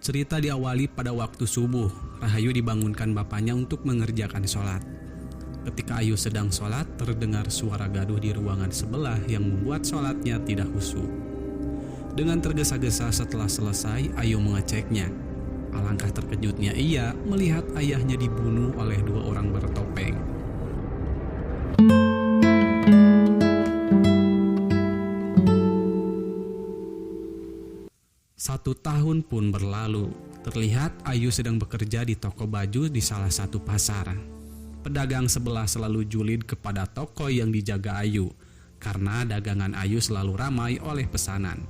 Cerita diawali pada waktu subuh. Rahayu dibangunkan bapaknya untuk mengerjakan sholat. Ketika Ayu sedang sholat, terdengar suara gaduh di ruangan sebelah yang membuat sholatnya tidak khusyuk. Dengan tergesa-gesa setelah selesai, Ayu mengeceknya. Alangkah terkejutnya ia melihat ayahnya dibunuh oleh 2 orang bertopeng. Satu tahun pun berlalu. Terlihat Ayu sedang bekerja di toko baju di salah satu pasar. Pedagang sebelah selalu julid kepada toko yang dijaga Ayu, karena dagangan Ayu selalu ramai oleh pesanan.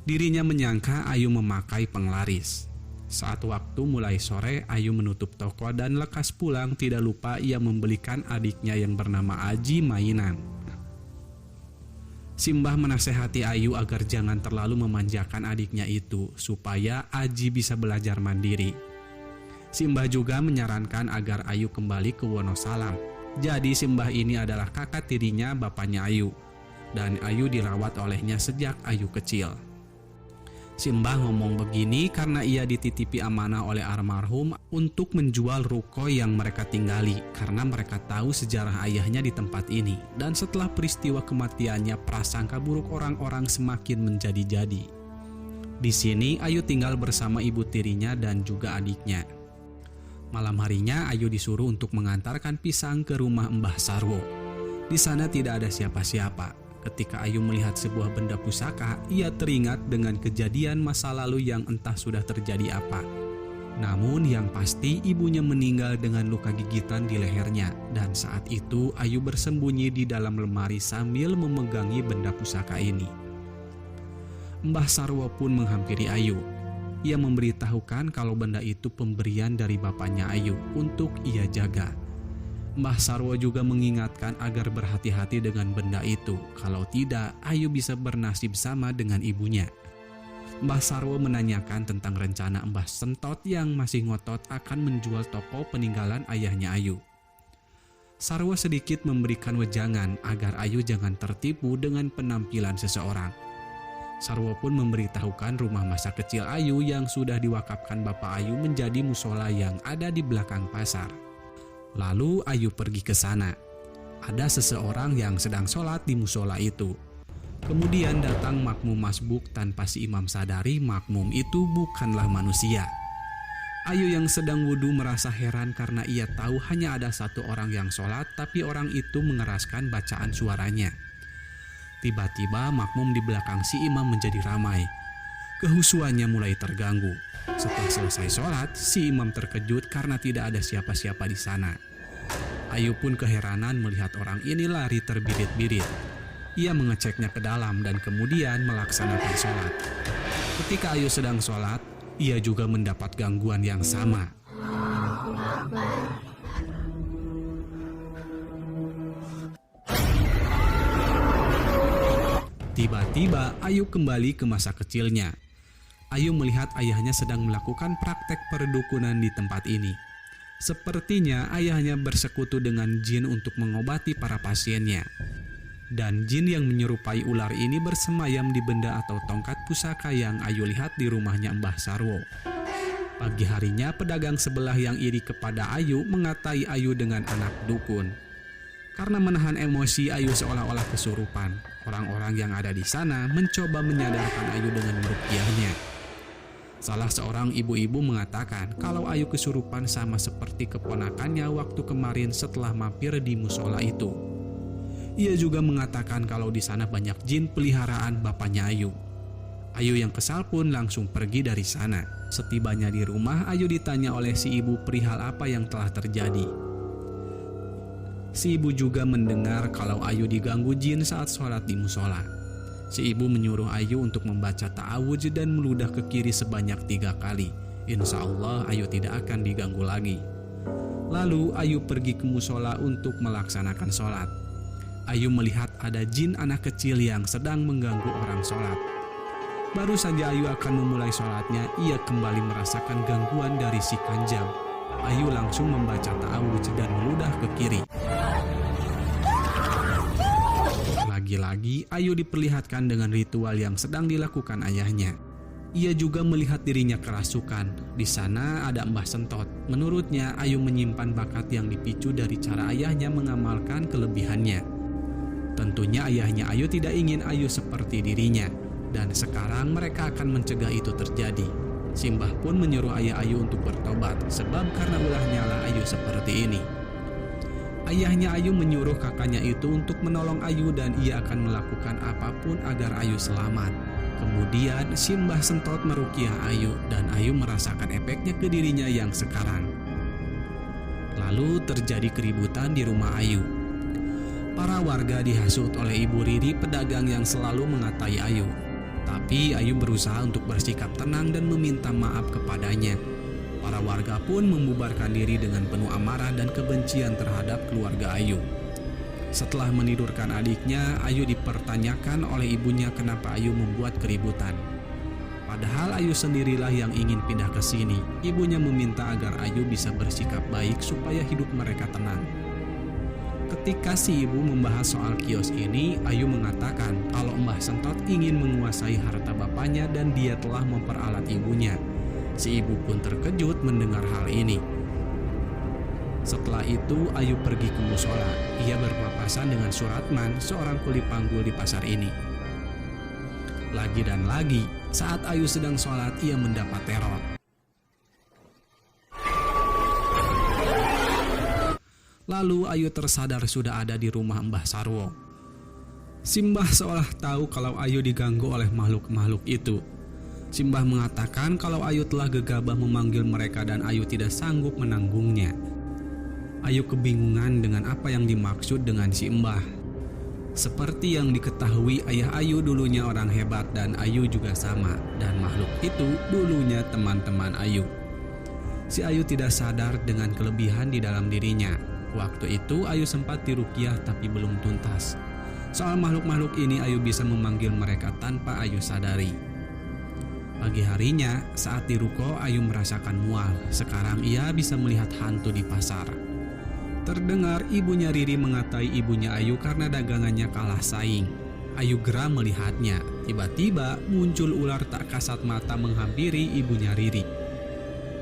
Dirinya menyangka Ayu memakai penglaris. Saat waktu mulai sore, Ayu menutup toko dan lekas pulang. Tidak lupa ia membelikan adiknya yang bernama Aji mainan. Simbah menasehati Ayu agar jangan terlalu memanjakan adiknya itu, supaya Aji bisa belajar mandiri. Simbah juga menyarankan agar Ayu kembali ke Wonosalam. Jadi Simbah ini adalah kakak tirinya bapaknya Ayu, dan Ayu dirawat olehnya sejak Ayu kecil. Simbah ngomong begini karena ia dititipi amanah oleh almarhum untuk menjual ruko yang mereka tinggali, karena mereka tahu sejarah ayahnya di tempat ini. Dan setelah peristiwa kematiannya, prasangka buruk orang-orang semakin menjadi-jadi. Di sini Ayu tinggal bersama ibu tirinya dan juga adiknya. Malam harinya Ayu disuruh untuk mengantarkan pisang ke rumah Mbah Sarwo. Di sana tidak ada siapa-siapa. Ketika Ayu melihat sebuah benda pusaka, ia teringat dengan kejadian masa lalu yang entah sudah terjadi apa. Namun yang pasti ibunya meninggal dengan luka gigitan di lehernya, dan saat itu Ayu bersembunyi di dalam lemari sambil memegangi benda pusaka ini. Mbah Sarwo pun menghampiri Ayu. Ia memberitahukan kalau benda itu pemberian dari bapaknya Ayu untuk ia jaga. Mbah Sarwo juga mengingatkan agar berhati-hati dengan benda itu, kalau tidak Ayu bisa bernasib sama dengan ibunya. Mbah Sarwo menanyakan tentang rencana Mbah Sentot yang masih ngotot akan menjual toko peninggalan ayahnya Ayu. Sarwo sedikit memberikan wejangan agar Ayu jangan tertipu dengan penampilan seseorang. Sarwo pun memberitahukan rumah masa kecil Ayu yang sudah diwakafkan bapak Ayu menjadi musola yang ada di belakang pasar. Lalu Ayu pergi ke sana. Ada seseorang yang sedang sholat di musola itu. Kemudian datang makmum masbuk tanpa si imam sadari makmum itu bukanlah manusia. Ayu yang sedang wudhu merasa heran karena ia tahu hanya ada satu orang yang sholat, tapi orang itu mengeraskan bacaan suaranya. Tiba-tiba makmum di belakang si imam menjadi ramai. Kehusuannya mulai terganggu. Setelah selesai sholat, si imam terkejut karena tidak ada siapa-siapa di sana. Ayu pun keheranan melihat orang ini lari terbirit-birit. Ia mengeceknya ke dalam dan kemudian melaksanakan sholat. Ketika Ayu sedang sholat, ia juga mendapat gangguan yang sama. Tiba-tiba Ayu kembali ke masa kecilnya. Ayu melihat ayahnya sedang melakukan praktek perdukunan di tempat ini. Sepertinya ayahnya bersekutu dengan jin untuk mengobati para pasiennya. Dan jin yang menyerupai ular ini bersemayam di benda atau tongkat pusaka yang Ayu lihat di rumahnya Mbah Sarwo. Pagi harinya pedagang sebelah yang iri kepada Ayu mengatai Ayu dengan anak dukun. Karena menahan emosi, Ayu seolah-olah kesurupan. Orang-orang yang ada di sana mencoba menyadarkan Ayu dengan meruqyahnya. Salah seorang ibu-ibu mengatakan kalau Ayu kesurupan sama seperti keponakannya waktu kemarin setelah mampir di musola itu. Ia juga mengatakan kalau di sana banyak jin peliharaan bapaknya Ayu. Ayu yang kesal pun langsung pergi dari sana. Setibanya di rumah, Ayu ditanya oleh si ibu perihal apa yang telah terjadi. Si ibu juga mendengar kalau Ayu diganggu jin saat sholat di musola. Si ibu menyuruh Ayu untuk membaca ta'awudz dan meludah ke kiri sebanyak 3 kali. Insya Allah Ayu tidak akan diganggu lagi. Lalu Ayu pergi ke musola untuk melaksanakan sholat. Ayu melihat ada jin anak kecil yang sedang mengganggu orang sholat. Baru saja Ayu akan memulai sholatnya, ia kembali merasakan gangguan dari si Kanjang. Ayu langsung membaca ta'awudz dan meludah ke kiri. Lagi-lagi Ayu diperlihatkan dengan ritual yang sedang dilakukan ayahnya. Ia juga melihat dirinya kerasukan. Di sana ada Mbah Sentot. Menurutnya Ayu menyimpan bakat yang dipicu dari cara ayahnya mengamalkan kelebihannya. Tentunya ayahnya Ayu tidak ingin Ayu seperti dirinya. Dan sekarang mereka akan mencegah itu terjadi. Si Mbah pun menyuruh ayah Ayu untuk bertobat, sebab karena ulahnya lah Ayu seperti ini. Ayahnya Ayu menyuruh kakaknya itu untuk menolong Ayu dan ia akan melakukan apapun agar Ayu selamat. Kemudian si Mbah Sentot meruqyah Ayu dan Ayu merasakan efeknya ke dirinya yang sekarang. Lalu terjadi keributan di rumah Ayu. Para warga dihasut oleh Ibu Riri, pedagang yang selalu mengatai Ayu. Tapi Ayu berusaha untuk bersikap tenang dan meminta maaf kepadanya. Para warga pun membubarkan diri dengan penuh amarah dan kebencian terhadap keluarga Ayu. Setelah menidurkan adiknya, Ayu dipertanyakan oleh ibunya kenapa Ayu membuat keributan. Padahal Ayu sendirilah yang ingin pindah ke sini. Ibunya meminta agar Ayu bisa bersikap baik supaya hidup mereka tenang. Ketika si ibu membahas soal kios ini, Ayu mengatakan kalau Mbah Sentot ingin menguasai harta bapaknya dan dia telah memperalat ibunya. Si ibu pun terkejut mendengar hal ini. Setelah itu Ayu pergi ke musola. Ia berpapasan dengan Suratman, seorang kuli panggul di pasar ini. Lagi dan lagi, saat Ayu sedang sholat, ia mendapat teror. Lalu Ayu tersadar sudah ada di rumah Mbah Sarwo. Si Mbah seolah tahu kalau Ayu diganggu oleh makhluk-makhluk itu. Si Mbah mengatakan kalau Ayu telah gegabah memanggil mereka dan Ayu tidak sanggup menanggungnya. Ayu kebingungan dengan apa yang dimaksud dengan si Mbah. Seperti yang diketahui, ayah Ayu dulunya orang hebat dan Ayu juga sama. Dan makhluk itu dulunya teman-teman Ayu. Si Ayu tidak sadar dengan kelebihan di dalam dirinya. Waktu itu Ayu sempat diruqyah tapi belum tuntas. Soal makhluk-makhluk ini Ayu bisa memanggil mereka tanpa Ayu sadari. Pagi harinya saat diruko Ayu merasakan mual. Sekarang ia bisa melihat hantu di pasar. Terdengar ibunya Riri mengatai ibunya Ayu karena dagangannya kalah saing. Ayu geram melihatnya. Tiba-tiba muncul ular tak kasat mata menghampiri ibunya Riri.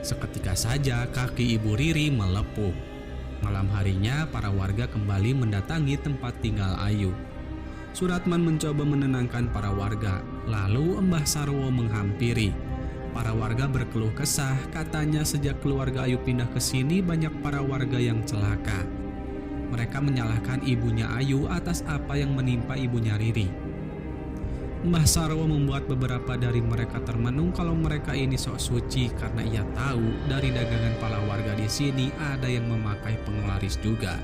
Seketika saja kaki ibu Riri melepuh. Malam harinya para warga kembali mendatangi tempat tinggal Ayu. Suratman mencoba menenangkan para warga. Lalu Mbah Sarwo menghampiri. Para warga berkeluh kesah, katanya sejak keluarga Ayu pindah ke sini banyak para warga yang celaka. Mereka menyalahkan ibunya Ayu atas apa yang menimpa ibunya Riri. Mbah Sarwo membuat beberapa dari mereka termenung kalau mereka ini sok suci karena ia tahu dari dagangan para warga di sini ada yang memakai penglaris juga.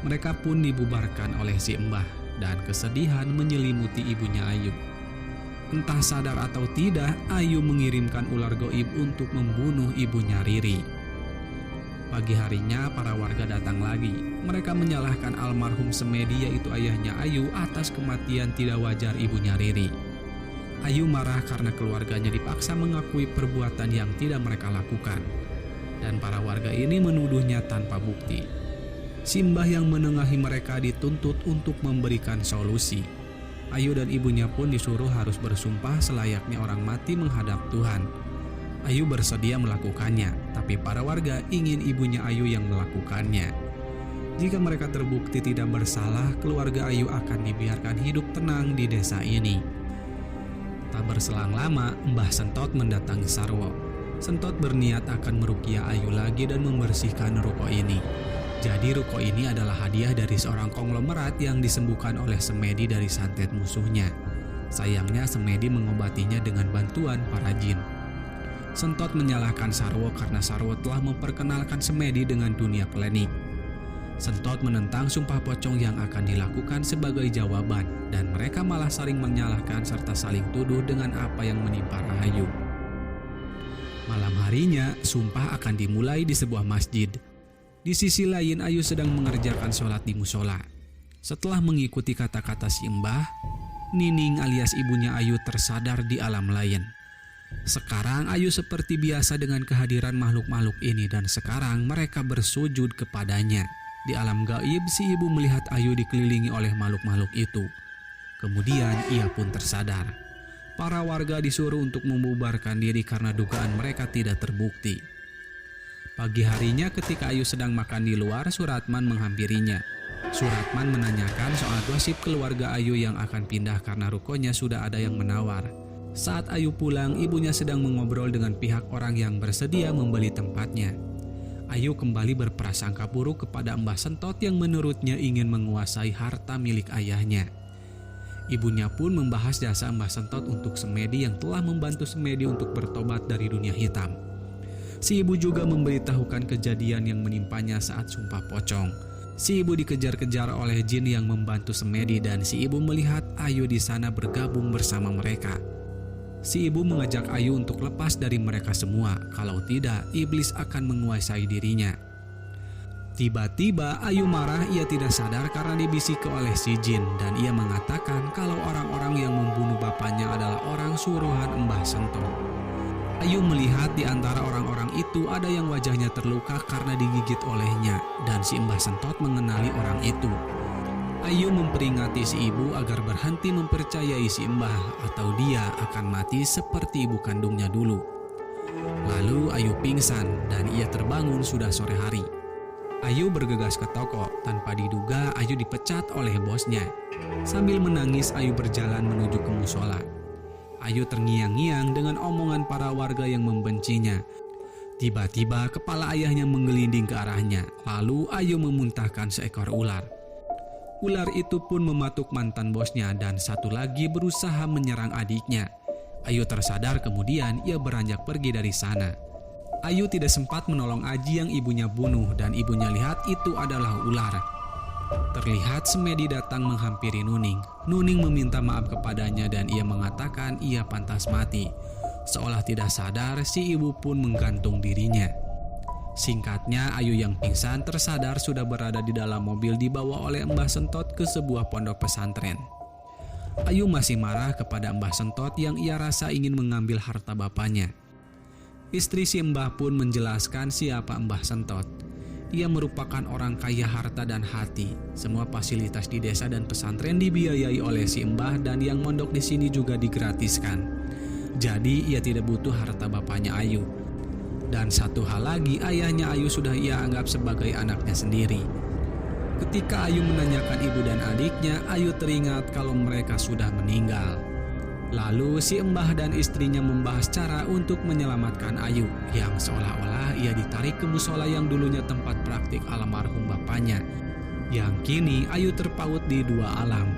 Mereka pun dibubarkan oleh si Mbah dan kesedihan menyelimuti ibunya Ayu. Entah sadar atau tidak, Ayu mengirimkan ular goib untuk membunuh ibunya Riri. Pagi harinya para warga datang lagi. Mereka menyalahkan almarhum Semedi yaitu ayahnya Ayu atas kematian tidak wajar ibunya Riri. Ayu marah karena keluarganya dipaksa mengakui perbuatan yang tidak mereka lakukan. Dan para warga ini menuduhnya tanpa bukti. Si Mbah yang menengahi mereka dituntut untuk memberikan solusi. Ayu dan ibunya pun disuruh harus bersumpah selayaknya orang mati menghadap Tuhan. Ayu bersedia melakukannya, tapi para warga ingin ibunya Ayu yang melakukannya. Jika mereka terbukti tidak bersalah, keluarga Ayu akan dibiarkan hidup tenang di desa ini. Tak berselang lama, Mbah Sentot mendatangi Sarwo. Sentot berniat akan meruqyah Ayu lagi dan membersihkan ruko ini. Jadi ruko ini adalah hadiah dari seorang konglomerat yang disembuhkan oleh Semedi dari santet musuhnya. Sayangnya Semedi mengobatinya dengan bantuan para jin. Sentot menyalahkan Sarwo karena Sarwo telah memperkenalkan Semedi dengan dunia klinik. Sentot menentang sumpah pocong yang akan dilakukan sebagai jawaban dan mereka malah saling menyalahkan serta saling tuduh dengan apa yang menimpa Rahayu. Malam harinya, sumpah akan dimulai di sebuah masjid. Di sisi lain, Ayu sedang mengerjakan sholat di musola. Setelah mengikuti kata-kata si Mbah, Nining alias ibunya Ayu tersadar di alam lain. Sekarang Ayu seperti biasa dengan kehadiran makhluk-makhluk ini dan sekarang mereka bersujud kepadanya. Di alam gaib, si ibu melihat Ayu dikelilingi oleh makhluk-makhluk itu. Kemudian ia pun tersadar. Para warga disuruh untuk membubarkan diri karena dugaan mereka tidak terbukti. Pagi harinya ketika Ayu sedang makan di luar, Suratman menghampirinya. Suratman menanyakan soal gosip keluarga Ayu yang akan pindah karena rukonya sudah ada yang menawar. Saat Ayu pulang, ibunya sedang mengobrol dengan pihak orang yang bersedia membeli tempatnya. Ayu kembali berprasangka buruk kepada Mbah Sentot yang menurutnya ingin menguasai harta milik ayahnya. Ibunya pun membahas jasa Mbah Sentot untuk Semedi yang telah membantu Semedi untuk bertobat dari dunia hitam. Si ibu juga memberitahukan kejadian yang menimpanya saat sumpah pocong. Si ibu dikejar-kejar oleh jin yang membantu Semedi dan si ibu melihat Ayu di sana bergabung bersama mereka. Si ibu mengajak Ayu untuk lepas dari mereka semua, kalau tidak iblis akan menguasai dirinya. Tiba-tiba Ayu marah, ia tidak sadar karena dibisiki oleh si jin dan ia mengatakan kalau orang-orang yang membunuh bapaknya adalah orang suruhan Mbah Sentot. Ayu melihat di antara orang-orang itu ada yang wajahnya terluka karena digigit olehnya dan si Mbah Sentot mengenali orang itu. Ayu memperingati si ibu agar berhenti mempercayai si Mbah atau dia akan mati seperti ibu kandungnya dulu. Lalu Ayu pingsan dan ia terbangun sudah sore hari. Ayu bergegas ke toko, tanpa diduga Ayu dipecat oleh bosnya. Sambil menangis Ayu berjalan menuju ke musola. Ayu terngiang-ngiang dengan omongan para warga yang membencinya. Tiba-tiba kepala ayahnya menggelinding ke arahnya, lalu Ayu memuntahkan seekor ular. Ular itu pun mematuk mantan bosnya dan satu lagi berusaha menyerang adiknya. Ayu tersadar kemudian ia beranjak pergi dari sana. Ayu tidak sempat menolong Aji yang ibunya bunuh dan ibunya lihat itu adalah ular. Terlihat Semedi datang menghampiri Nuning. Nuning meminta maaf kepadanya dan ia mengatakan ia pantas mati. Seolah tidak sadar, si ibu pun menggantung dirinya. Singkatnya, Ayu yang pingsan tersadar sudah berada di dalam mobil dibawa oleh Mbah Sentot ke sebuah pondok pesantren. Ayu masih marah kepada Mbah Sentot yang ia rasa ingin mengambil harta bapaknya. Istri si Mbah pun menjelaskan siapa Mbah Sentot. Ia merupakan orang kaya harta dan hati. Semua fasilitas di desa dan pesantren dibiayai oleh si Mbah dan yang mondok di sini juga digratiskan. Jadi ia tidak butuh harta bapaknya Ayu. Dan satu hal lagi, ayahnya Ayu sudah ia anggap sebagai anaknya sendiri. Ketika Ayu menanyakan ibu dan adiknya, Ayu teringat kalau mereka sudah meninggal. Lalu si Mbah dan istrinya membahas cara untuk menyelamatkan Ayu yang seolah-olah ia ditarik ke musola yang dulunya tempat praktik almarhum bapaknya. Yang kini Ayu terpaut di dua alam.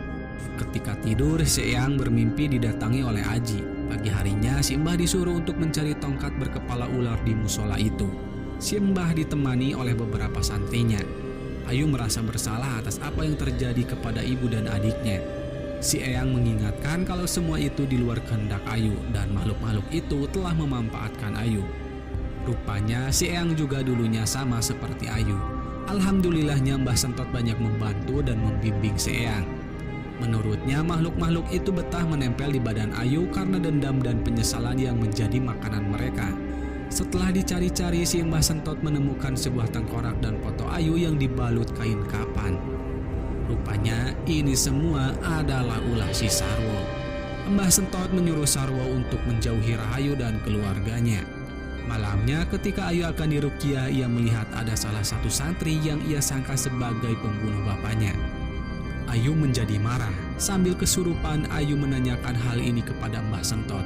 Ketika tidur, si Eyang bermimpi didatangi oleh Aji. Pagi harinya si Mbah disuruh untuk mencari tongkat berkepala ular di musola itu. Si Mbah ditemani oleh beberapa santrinya. Ayu merasa bersalah atas apa yang terjadi kepada ibu dan adiknya. Si Eyang mengingatkan kalau semua itu di luar kehendak Ayu dan makhluk-makhluk itu telah memanfaatkan Ayu. Rupanya si Eyang juga dulunya sama seperti Ayu. Alhamdulillahnya Mbah Sentot banyak membantu dan membimbing si Eyang. Menurutnya makhluk-makhluk itu betah menempel di badan Ayu karena dendam dan penyesalan yang menjadi makanan mereka. Setelah dicari-cari, si Mbah Sentot menemukan sebuah tengkorak dan foto Ayu yang dibalut kain kapan. Rupanya ini semua adalah ulah si Sarwo. Mbah Sentot menyuruh Sarwo untuk menjauhi Rahayu dan keluarganya. Malamnya ketika Ayu akan diruqyah, ia melihat ada salah satu santri yang ia sangka sebagai pembunuh bapaknya. Ayu menjadi marah. Sambil kesurupan, Ayu menanyakan hal ini kepada Mbah Sentot.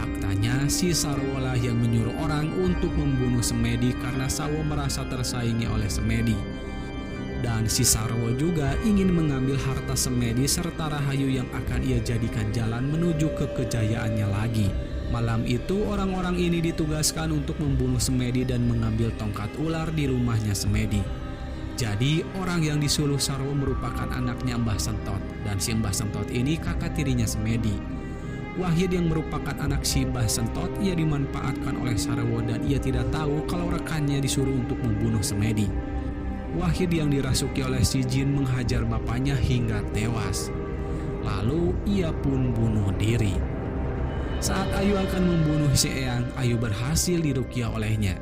Faktanya si Sarwo lah yang menyuruh orang untuk membunuh Semedi karena Sarwo merasa tersaingi oleh Semedi. Dan si Sarwo juga ingin mengambil harta Semedi serta Rahayu yang akan ia jadikan jalan menuju ke kejayaannya lagi. Malam itu orang-orang ini ditugaskan untuk membunuh Semedi dan mengambil tongkat ular di rumahnya Semedi. Jadi orang yang disuluh Sarwo merupakan anaknya Mbah Sentot dan si Mbah Sentot ini kakak tirinya Semedi. Wahid yang merupakan anak si Mbah Sentot ia dimanfaatkan oleh Sarwo dan ia tidak tahu kalau rekannya disuruh untuk membunuh Semedi. Wahid yang dirasuki oleh si jin menghajar bapaknya hingga tewas. Lalu ia pun bunuh diri. Saat Ayu akan membunuh si Eyang, Ayu berhasil diruqyah olehnya.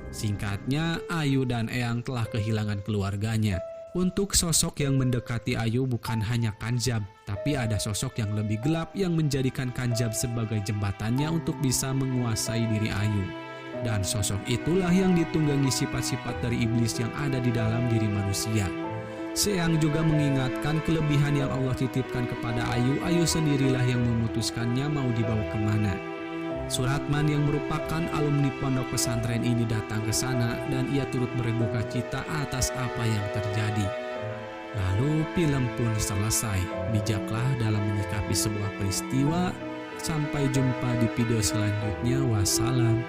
Singkatnya, Ayu dan Eyang telah kehilangan keluarganya. Untuk sosok yang mendekati Ayu bukan hanya Kanjab, tapi ada sosok yang lebih gelap yang menjadikan Kanjab sebagai jembatannya untuk bisa menguasai diri Ayu. Dan sosok itulah yang ditunggangi sifat-sifat dari iblis yang ada di dalam diri manusia. Seang juga mengingatkan kelebihan yang Allah titipkan kepada Ayu. Ayu sendirilah yang memutuskannya mau dibawa kemana. Suratman yang merupakan alumni pondok pesantren ini datang ke sana dan ia turut berduka cita atas apa yang terjadi. Lalu film pun selesai. Bijaklah dalam menyikapi sebuah peristiwa. Sampai jumpa di video selanjutnya. Wassalam.